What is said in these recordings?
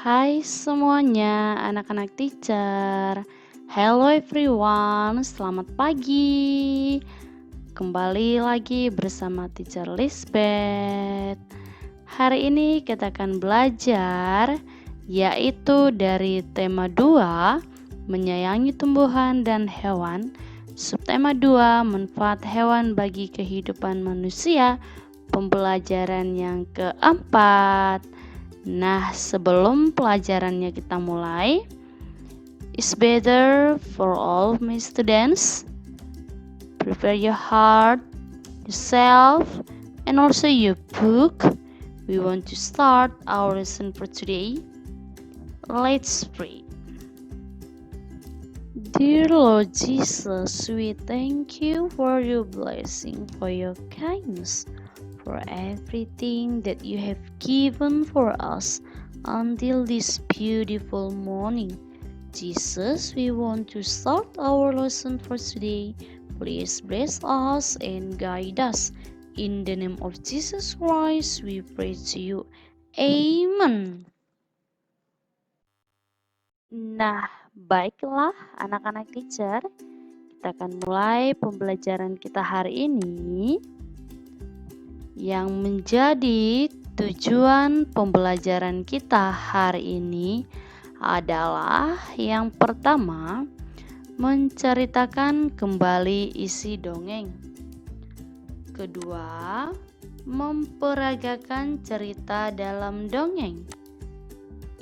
Hai semuanya, anak-anak teacher. Hello everyone, selamat pagi. Kembali lagi bersama teacher Lisbeth. Hari ini kita akan belajar yaitu dari tema 2, menyayangi tumbuhan dan hewan. Subtema 2, manfaat hewan bagi kehidupan manusia. Pembelajaran yang keempat. Nah, sebelum pelajarannya kita mulai, it's better for all my students. Prepare your heart, yourself, and also your book. We want to start our lesson for today. Let's pray. Dear Lord Jesus, we thank you for your blessing, for your kindness, for everything that you have given for us until this beautiful morning. Jesus, we want to start our lesson for today. Please bless us and guide us. In the name of Jesus Christ, we pray to you. Amen. Nah, baiklah anak-anak teacher, kita akan mulai pembelajaran kita hari ini. Yang menjadi tujuan pembelajaran kita hari ini adalah yang pertama, menceritakan kembali isi dongeng. Kedua, memperagakan cerita dalam dongeng.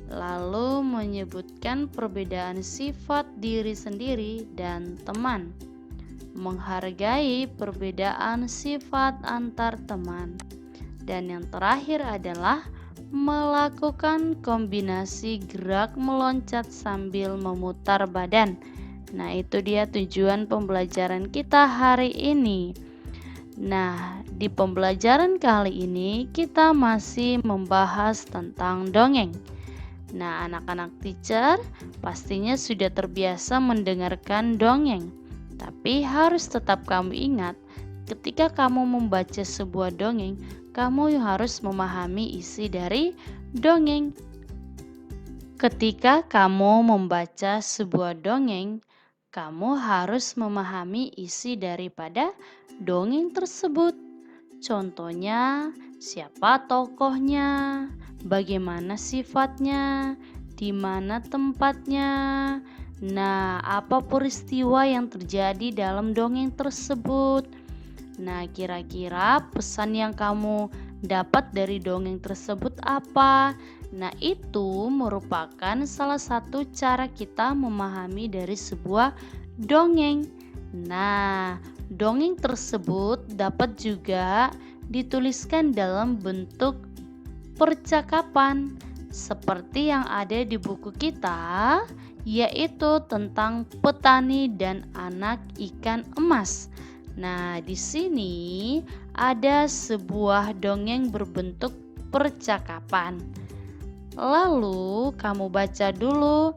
Lalu menyebutkan perbedaan sifat diri sendiri dan teman. Menghargai perbedaan sifat antar teman. Dan yang terakhir adalah melakukan kombinasi gerak meloncat sambil memutar badan. Nah, itu dia tujuan pembelajaran kita hari ini. Nah, di pembelajaran kali ini kita masih membahas tentang dongeng. Nah, anak-anak teacher pastinya sudah terbiasa mendengarkan dongeng. Tapi harus tetap kamu ingat, ketika kamu membaca sebuah dongeng, kamu harus memahami isi dari dongeng. Ketika kamu membaca sebuah dongeng, kamu harus memahami isi daripada dongeng tersebut. Contohnya, siapa tokohnya, bagaimana sifatnya, di mana tempatnya. Nah, apa peristiwa yang terjadi dalam dongeng tersebut? Nah, kira-kira pesan yang kamu dapat dari dongeng tersebut apa? Nah, itu merupakan salah satu cara kita memahami dari sebuah dongeng. Nah, dongeng tersebut dapat juga dituliskan dalam bentuk percakapan seperti yang ada di buku kita, yaitu tentang petani dan anak ikan emas. Nah, di sini ada sebuah dongeng berbentuk percakapan. Lalu kamu baca dulu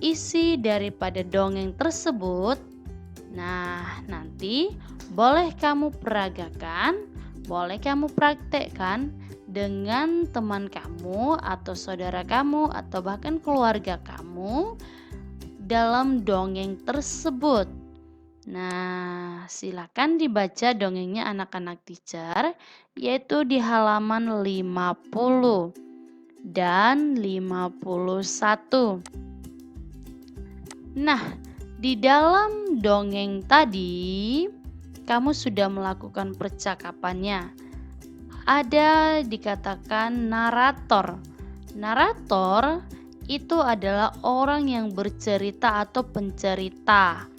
isi daripada dongeng tersebut. Nah, nanti boleh kamu peragakan, boleh kamu praktekkan dengan teman kamu atau saudara kamu atau bahkan keluarga kamu dalam dongeng tersebut. Nah, silakan dibaca dongengnya anak-anak teacher, yaitu di halaman 50 dan 51. Nah, di dalam dongeng tadi kamu sudah melakukan percakapannya. Ada dikatakan narator. Narator itu adalah orang yang bercerita atau pencerita.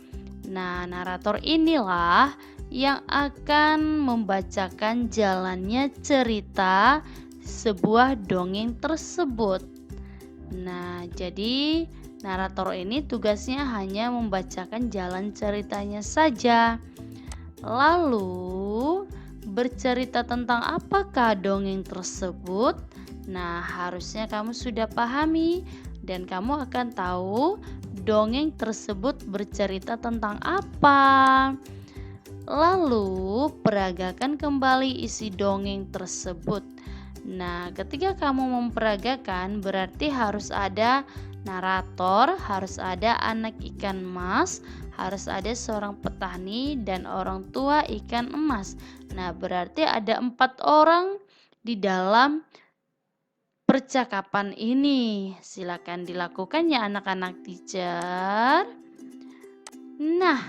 Nah, narator inilah yang akan membacakan jalannya cerita sebuah dongeng tersebut. Nah, jadi narator ini tugasnya hanya membacakan jalan ceritanya saja. Lalu, bercerita tentang apakah dongeng tersebut? Nah, harusnya kamu sudah pahami dan kamu akan tahu dongeng tersebut bercerita tentang apa. Lalu, peragakan kembali isi dongeng tersebut. Nah, ketika kamu memperagakan berarti harus ada narator, harus ada anak ikan emas, harus ada seorang petani dan orang tua ikan emas. Nah, berarti ada 4 orang di dalam percakapan ini. Silakan dilakukan ya anak-anak teacher. Nah,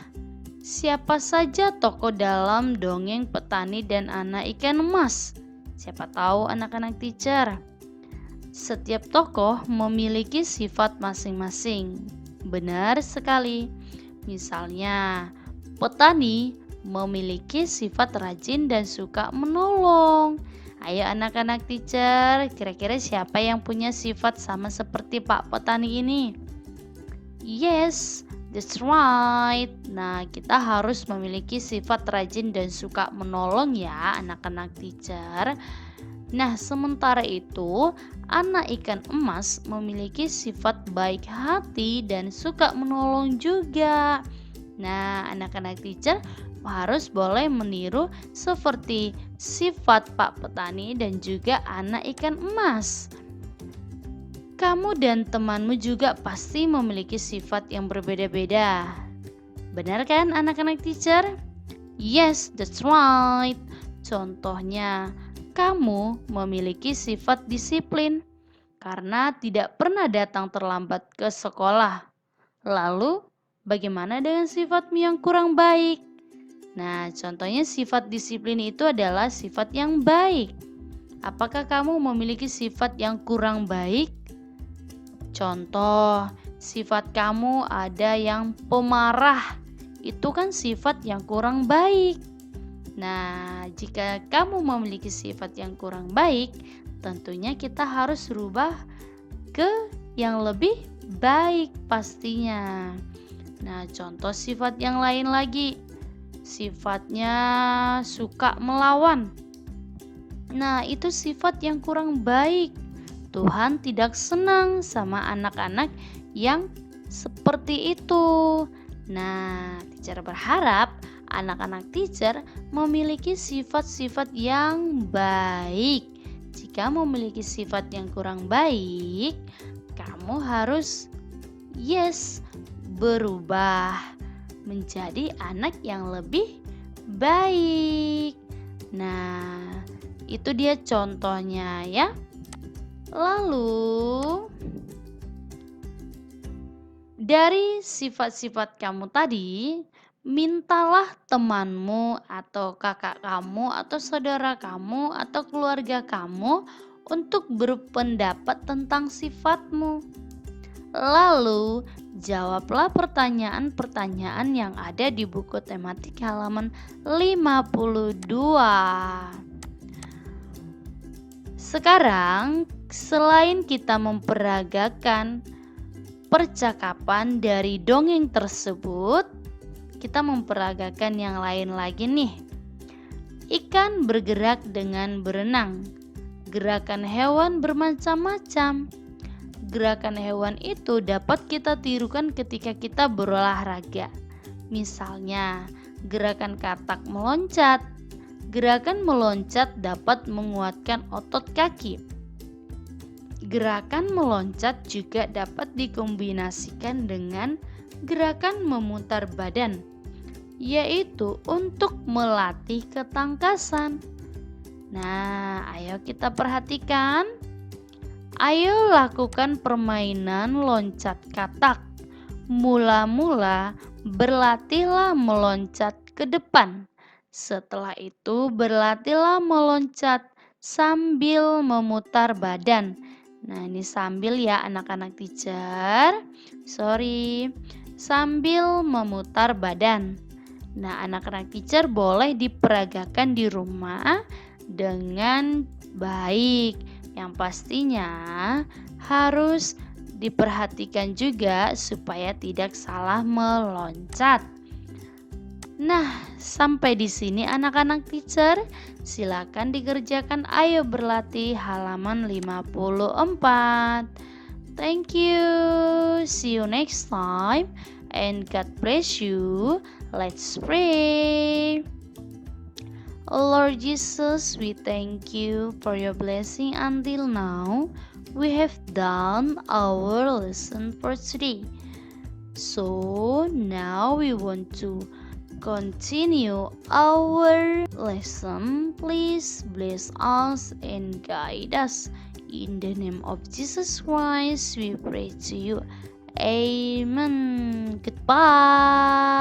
siapa saja tokoh dalam dongeng petani dan anak ikan emas? Siapa tahu anak-anak teacher. Setiap tokoh memiliki sifat masing-masing. Benar sekali. Misalnya, petani memiliki sifat rajin dan suka menolong. Ayo anak-anak teacher, kira-kira siapa yang punya sifat sama seperti Pak Petani ini? Yes, that's right. Nah, kita harus memiliki sifat rajin dan suka menolong ya anak-anak teacher. Nah, sementara itu, anak ikan emas memiliki sifat baik hati dan suka menolong juga. Nah, anak-anak teacher harus boleh meniru seperti sifat Pak Petani dan juga anak ikan emas. Kamu dan temanmu juga pasti memiliki sifat yang berbeda-beda. Benar kan anak-anak teacher? Yes, that's right. Contohnya, kamu memiliki sifat disiplin karena tidak pernah datang terlambat ke sekolah. Lalu, bagaimana dengan sifatmu yang kurang baik? Nah, contohnya sifat disiplin itu adalah sifat yang baik. Apakah kamu memiliki sifat yang kurang baik? Contoh, sifat kamu ada yang pemarah. Itu kan sifat yang kurang baik. Nah, jika kamu memiliki sifat yang kurang baik, tentunya kita harus rubah ke yang lebih baik pastinya. Nah, contoh sifat yang lain lagi. Sifatnya suka melawan. Nah, itu sifat yang kurang baik. Tuhan tidak senang sama anak-anak yang seperti itu. Nah, teacher berharap anak-anak teacher memiliki sifat-sifat yang baik. Jika memiliki sifat yang kurang baik, kamu harus berubah menjadi anak yang lebih baik. Nah, itu dia contohnya ya. Lalu dari sifat-sifat kamu tadi, mintalah temanmu atau kakak kamu atau saudara kamu atau keluarga kamu untuk berpendapat tentang sifatmu. Lalu jawablah pertanyaan-pertanyaan yang ada di buku tematik halaman 52. Sekarang, selain kita memperagakan percakapan dari dongeng tersebut, kita memperagakan yang lain lagi nih. Ikan bergerak dengan berenang. Gerakan hewan bermacam-macam. Gerakan hewan itu dapat kita tirukan ketika kita berolahraga. Misalnya, gerakan katak meloncat. Gerakan meloncat dapat menguatkan otot kaki. Gerakan meloncat juga dapat dikombinasikan dengan gerakan memutar badan, yaitu untuk melatih ketangkasan. Nah, ayo kita perhatikan. Ayo lakukan permainan loncat katak. Mula-mula berlatihlah meloncat ke depan. Setelah itu berlatihlah meloncat sambil memutar badan. Nah, ini sambil ya anak-anak teacher. Sambil memutar badan. Nah, anak-anak teacher boleh diperagakan di rumah dengan baik. Yang pastinya harus diperhatikan juga supaya tidak salah meloncat. Nah, sampai di sini anak-anak teacher, silakan dikerjakan. Ayo berlatih halaman 54. Thank you. See you next time and God bless you. Let's pray. Oh Lord Jesus, we thank you for your blessing until now. We have done our lesson for today. So now we want to continue our lesson. Please bless us and guide us. In the name of Jesus Christ, we pray to you. Amen. Goodbye.